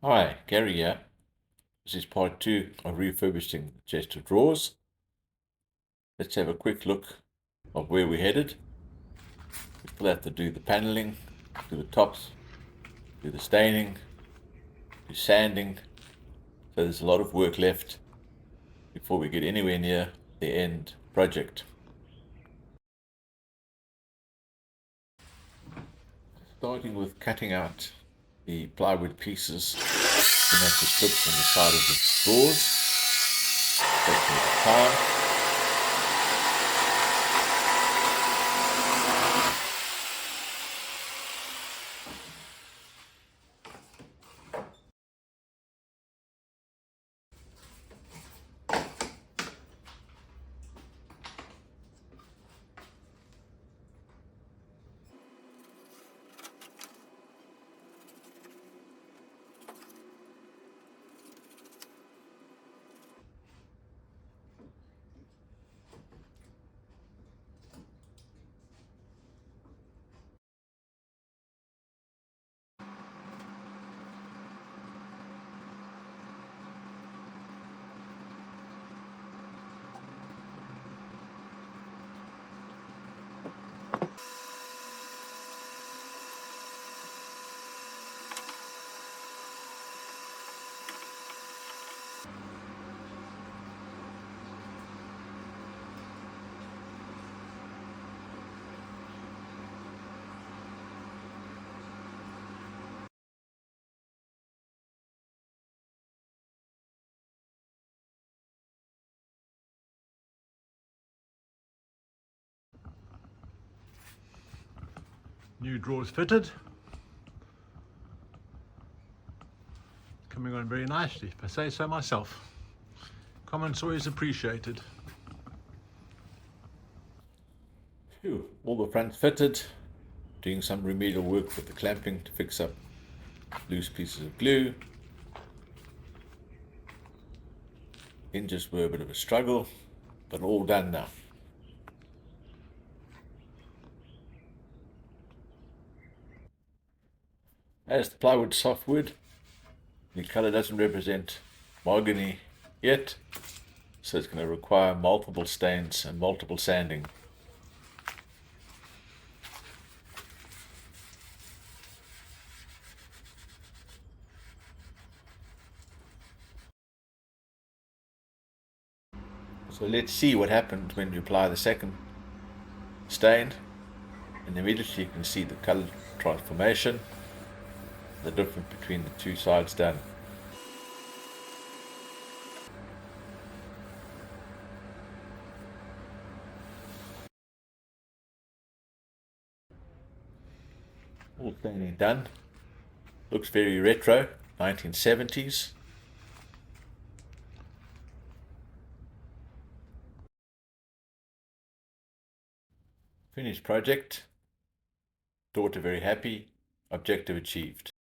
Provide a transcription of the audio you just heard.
Hi, Gary here. This is part 2 of refurbishing the chest of drawers. Let's have a quick look of where we're headed. We still have to do the paneling, do the tops, do the staining, do sanding. So there's a lot of work left before we get anywhere near the end project. Starting with cutting out the plywood pieces to match the slips on the side of the drawers. Taking the time. New drawers fitted. Coming on very nicely, if I say so myself. Comments always appreciated. Phew, all the fronts fitted. Doing some remedial work with the clamping to fix up loose pieces of glue. Hinges were a bit of a struggle, but all done now. As the plywood softwood, the color doesn't represent mahogany yet, so it's going to require multiple stains and multiple sanding. So let's see what happens when you apply the second stain, and immediately you can see the color transformation, the difference between the two sides done. All staining done. Looks very retro, 1970s. Finished project. Daughter very happy. Objective achieved.